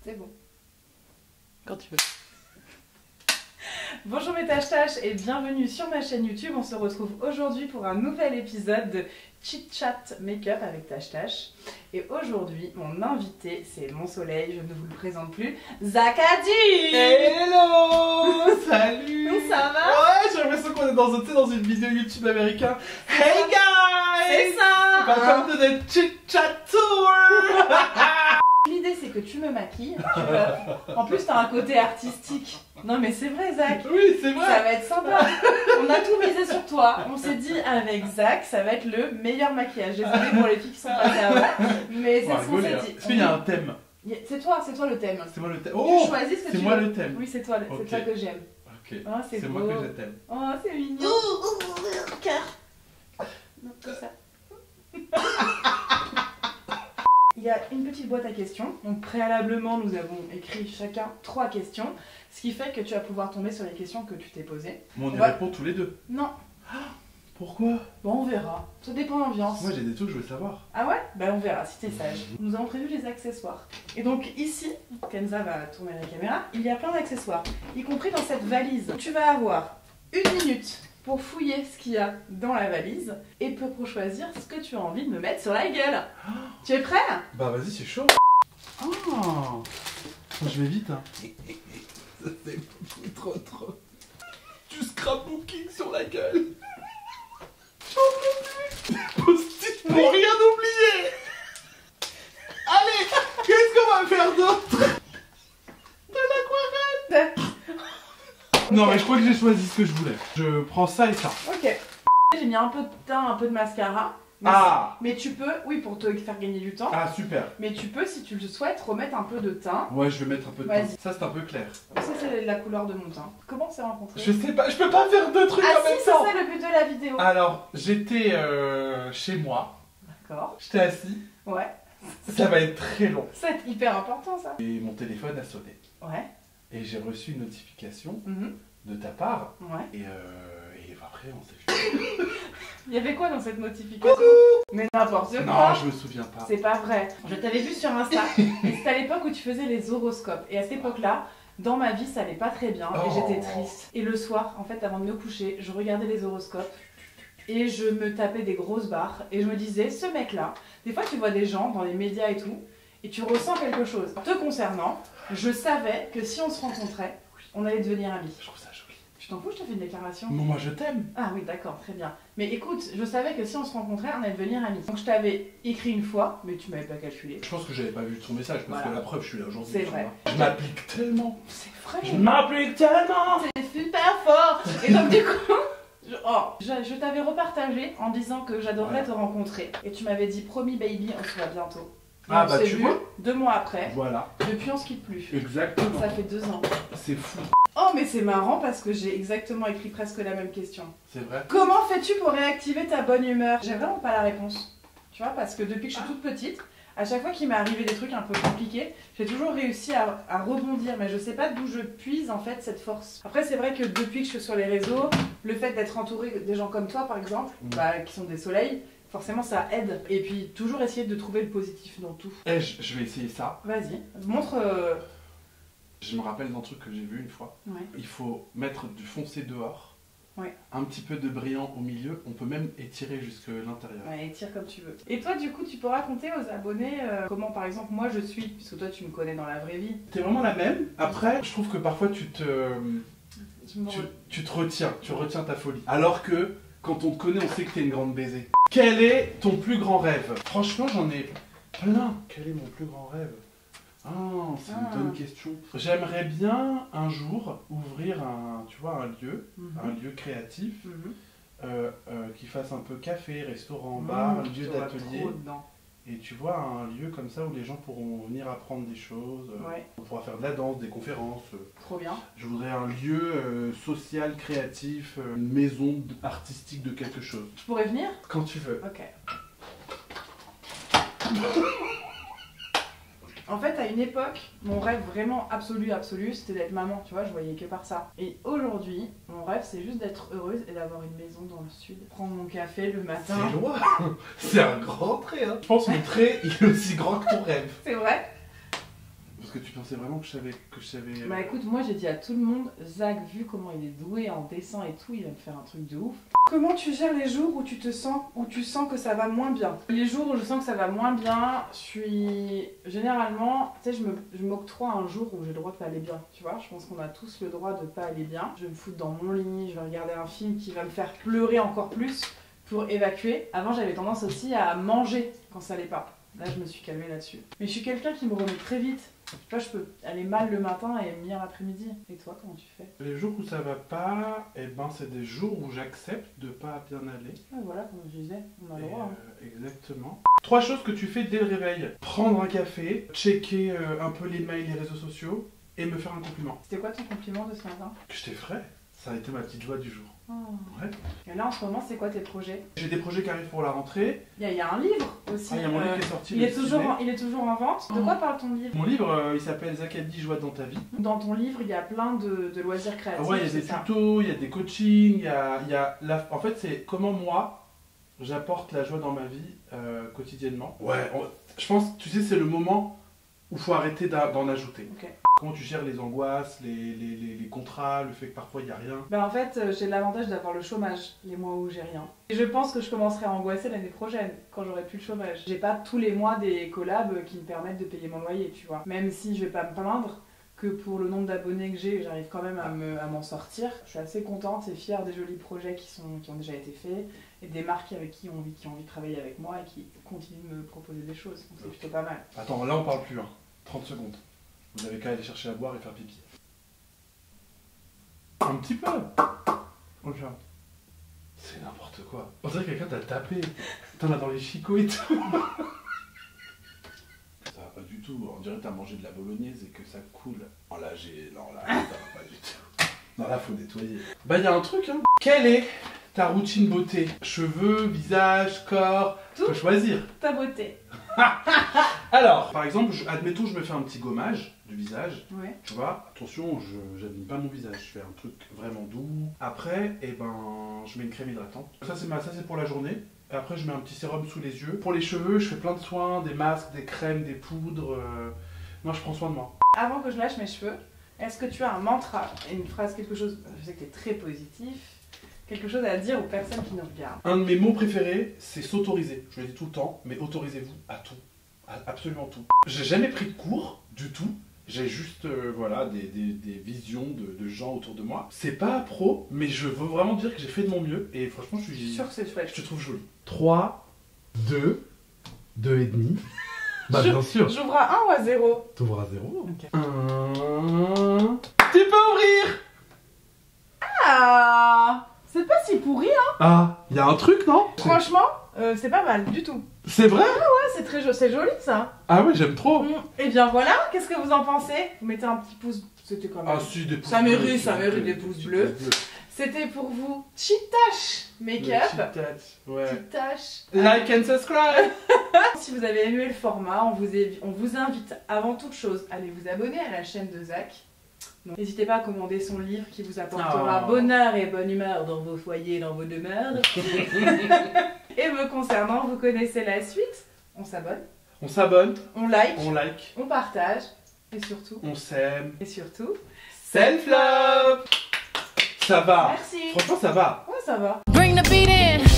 C'est bon. Quand tu veux. Bonjour mes tâches et bienvenue sur ma chaîne YouTube. On se retrouve aujourd'hui pour un nouvel épisode de Chit Chat Make-up avec Tâche. Et aujourd'hui, mon invité, c'est mon soleil, je ne vous le présente plus, Zakadi. Hello. Salut. Ça va? Ouais, j'ai l'impression qu'on est dans une vidéo YouTube américain. Hey guys. C'est ça. Welcome to the Chit Chat Tour. L'idée c'est que tu me maquilles, en plus t'as un côté artistique. Non mais c'est vrai Zach. Oui, c'est vrai. Ça va être sympa. On a tout misé sur toi. On s'est dit avec Zach, ça va être le meilleur maquillage. Désolée pour les filles qui sont passées avant. Mais c'est ce qu'on s'est dit. Est-ce qu'il y a un thème? C'est toi le thème. C'est moi le thème. Tu choisis ce que tu veux. C'est moi le thème. Oui, c'est toi, Ok. c'est toi que j'aime. Ok. Oh, C'est moi que je t'aime. Oh, c'est mignon. Cœur. Non, comme ça. Il y a une petite boîte à questions. Donc préalablement, nous avons écrit chacun 3 questions. Ce qui fait que tu vas pouvoir tomber sur les questions que tu t'es posées. Bon, on y Ouais. répond tous les deux. Non. Pourquoi? Bon, on verra. Ça dépend de l'ambiance. Moi j'ai des trucs que je veux savoir. Ah ouais? Ben on verra si t'es sage. Nous avons prévu les accessoires. Et donc ici, Kenza va tourner la caméra, il y a plein d'accessoires, y compris dans cette valise. Tu vas avoir 1 minute pour fouiller ce qu'il y a dans la valise et pour choisir ce que tu as envie de me mettre sur la gueule. Tu es prêt? Bah vas-y, c'est chaud. Oh, je vais vite hein. Ça fait beaucoup trop. Du scrapbooking sur la gueule. J'en peux plus. Post-it pour rien oublier. Allez, qu'est-ce qu'on va faire d'autre? De l'aquarelle. Non mais je crois que j'ai choisi ce que je voulais. Je prends ça et ça. Ok. J'ai mis un peu de teint, un peu de mascara. Mais Ah. mais tu peux, oui pour te faire gagner du temps, Ah super. mais tu peux si tu le souhaites remettre un peu de teint. Ouais, je vais mettre un peu de Vas-y. teint. Ça c'est un peu clair. Ça c'est la couleur de mon teint. Comment on s'est rencontrés? Je sais pas, je peux pas faire deux trucs Ah en si, même c'est temps. ça le but de la vidéo. Alors, j'étais chez moi. D'accord. J'étais assis. Ouais. Ça va être très long. C'est hyper important ça. Et mon téléphone a sonné. Ouais. Et j'ai reçu une notification Mhm. de ta part. Ouais. Et après, on s'est fait. Il y avait quoi dans cette notification? Mais n'importe quoi. Non, je me souviens pas. C'est pas vrai. Je t'avais vu sur Insta. Et c'était à l'époque où tu faisais les horoscopes. Et à cette époque-là, dans ma vie, ça allait pas très bien. Et Oh. j'étais triste. Et le soir, en fait, avant de me coucher, je regardais les horoscopes. Et je me tapais des grosses barres. Et je me disais, ce mec-là, des fois tu vois des gens dans les médias et tout. Et tu ressens quelque chose. Te concernant, je savais que si on se rencontrait, on allait devenir amis. Je trouve ça joli. Tu t'en fous, je te fais une déclaration. Bon, moi, je t'aime. Ah oui, d'accord, très bien. Mais écoute, je savais que si on se rencontrait, on allait devenir amis. Donc je t'avais écrit une fois, mais tu m'avais pas calculé. Je pense que j'avais pas vu ton message parce Voilà. que la preuve, je suis là aujourd'hui. C'est tu vrai. vois. Je m'applique tellement. C'est vrai. Je m'applique tellement. C'est super fort. Et donc du coup, je t'avais repartagé en disant que j'adorerais Ouais. te rencontrer. Et tu m'avais dit, promis baby, on se voit bientôt. Et Ah on bah s'est tu vu vois. 2 mois après. Voilà. Depuis on se quitte plus. Exactement. Ça fait 2 ans. C'est fou. Oh mais c'est marrant parce que j'ai exactement écrit presque la même question. C'est vrai. Comment fais-tu pour réactiver ta bonne humeur? J'ai vraiment pas la réponse. Tu vois, parce que depuis que je suis toute petite, à chaque fois qu'il m'est arrivé des trucs un peu compliqués, j'ai toujours réussi à rebondir, mais je sais pas d'où je puise en fait cette force. Après c'est vrai que depuis que je suis sur les réseaux, le fait d'être entourée des gens comme toi par exemple, qui sont des soleils, forcément ça aide. Et puis toujours essayer de trouver le positif dans tout. Eh, je vais essayer ça. Vas-y, montre... Je me rappelle d'un truc que j'ai vu une fois. Ouais. Il faut mettre du foncé dehors, Ouais. un petit peu de brillant au milieu, on peut même étirer jusque l'intérieur. Ouais, tire comme tu veux. Et toi du coup tu peux raconter aux abonnés comment par exemple moi je suis, puisque toi tu me connais dans la vraie vie. T'es vraiment la même. Après, je trouve que parfois tu te retiens, tu retiens ta folie. Alors que quand on te connaît, on sait que t'es une grande baisée. Quel est ton plus grand rêve? Franchement, j'en ai plein. Quel est mon plus grand rêve? Ah, c'est une bonne question. J'aimerais bien un jour ouvrir un lieu créatif qui fasse un peu café, restaurant, bar, lieu d'atelier. Et tu vois, un lieu comme ça où les gens pourront venir apprendre des choses. Ouais. On pourra faire de la danse, des conférences. Trop bien. Je voudrais un lieu social, créatif, une maison artistique de quelque chose. Je pourrais venir? Quand tu veux. Ok. En fait, à une époque, mon rêve vraiment absolu, c'était d'être maman, tu vois, je voyais que par ça. Et aujourd'hui, mon rêve, c'est juste d'être heureuse et d'avoir une maison dans le sud. Prendre mon café le matin. C'est loin. C'est un grand trait, hein. Je pense que mon trait, il est aussi grand que ton rêve. C'est vrai? Parce que tu pensais vraiment que je savais... Bah écoute, moi j'ai dit à tout le monde, Zach, vu comment il est doué en dessin et tout, il va me faire un truc de ouf. Comment tu gères les jours où tu sens que ça va moins bien? Les jours où je sens que ça va moins bien, je suis... Généralement, tu sais, je m'octroie un jour où j'ai le droit de pas aller bien, tu vois. Je pense qu'on a tous le droit de pas aller bien. Je vais me foutre dans mon lit, je vais regarder un film qui va me faire pleurer encore plus pour évacuer. Avant, j'avais tendance aussi à manger quand ça allait pas. Là, je me suis calmée là-dessus. Mais je suis quelqu'un qui me remet très vite. Tu vois, je peux aller mal le matin et mieux l'après-midi. Et toi, comment tu fais? Les jours où ça va pas, eh ben c'est des jours où j'accepte de pas bien aller. Ouais, voilà, comme je disais, on a le droit. Exactement. 3 choses que tu fais dès le réveil. Prendre un café, checker un peu les mails, les réseaux sociaux et me faire un compliment. C'était quoi ton compliment de ce matin? Que je t'ai ferai. Ça a été ma petite joie du jour. Oh. Ouais. Et là, en ce moment, c'est quoi tes projets? J'ai des projets qui arrivent pour la rentrée. Il y a un livre aussi. Ah, il y a mon livre qui est sorti. Il est toujours en vente. De quoi parle ton livre? Mon livre, il s'appelle Zach Abdi, Joie dans ta vie. Dans ton livre, il y a plein de loisirs créatifs. Ah ouais, il y a des tutos, il y a des coachings, En fait, c'est comment moi, j'apporte la joie dans ma vie quotidiennement. Ouais, je pense, tu sais, c'est le moment où il faut arrêter d'en ajouter. Okay. Comment tu gères les angoisses, les contrats, le fait que parfois il n'y a rien? Ben en fait, j'ai l'avantage d'avoir le chômage les mois où j'ai rien. Et je pense que je commencerai à angoisser l'année prochaine, quand j'aurai plus le chômage. J'ai pas tous les mois des collabs qui me permettent de payer mon loyer, tu vois. Même si je vais pas me plaindre que pour le nombre d'abonnés que j'ai, j'arrive quand même à m'en sortir. Je suis assez contente et fière des jolis projets qui ont déjà été faits et des marques avec qui ont envie de travailler avec moi et qui continuent de me proposer des choses. Donc c'est plutôt pas mal. Attends, là on parle plus, hein. 30 secondes. Vous avez qu'à aller chercher à boire et faire pipi. Un petit peu. Regarde. C'est n'importe quoi. On dirait que quelqu'un t'a tapé. T'en as dans les chicots et tout. Ça va pas du tout. On dirait que t'as mangé de la bolognaise et que ça coule. Oh là, non, là, ça va pas du tout. Non, là, faut nettoyer. Bah, y a un truc, hein. Quelle est ta routine beauté? Cheveux, visage, corps? Tout. Faut choisir. Ta beauté. Alors, par exemple, admettons, je me fais un petit gommage du visage. Ouais. Tu vois, attention, je n'abîme pas mon visage. Je fais un truc vraiment doux. Après, eh ben, je mets une crème hydratante. Ça, c'est pour la journée. Et après, je mets un petit sérum sous les yeux. Pour les cheveux, je fais plein de soins, des masques, des crèmes, des poudres. Non, je prends soin de moi. Avant que je lâche mes cheveux, est-ce que tu as un mantra, une phrase, quelque chose, je sais que tu es très positif, quelque chose à dire aux personnes qui nous regardent? Un de mes mots préférés, c'est s'autoriser. Je le dis tout le temps, mais autorisez-vous à tout. À absolument tout. J'ai jamais pris de cours, du tout. J'ai juste voilà, des visions de gens autour de moi. C'est pas pro, mais je veux vraiment dire que j'ai fait de mon mieux. Et franchement, je suis sûr que c'est chouette. Je te trouve jolie. 3, 2, 2 et demi. Bah bien sûr. J'ouvre à 1 ou à 0? T'ouvres à 0. Okay. 1. Tu peux ouvrir. Ah, c'est pas si pourri, hein. Ah, y a un truc, non? Franchement, c'est pas mal du tout. C'est vrai? Ouais, c'est joli ça. Ah ouais, j'aime trop. Et bien voilà, qu'est-ce que vous en pensez? Vous mettez un petit pouce, c'était quand même... Ah si, des pouces ça bleus. mérite des pouces bleus. C'était pour vous, Cheetash Make-up. Ouais. Cheetash. Like and subscribe. Si vous avez aimé le format, on vous invite avant toute chose à aller vous abonner à la chaîne de Zach. N'hésitez pas à commander son livre qui vous apportera bonheur et bonne humeur dans vos foyers, dans vos demeures. Et me concernant, vous connaissez la suite. On s'abonne. On s'abonne. On like. On like. On partage. Et surtout. On s'aime. Et surtout. Self-love. Ça va. Merci. Franchement, ça va. Ouais, ça va. Bring the beat in.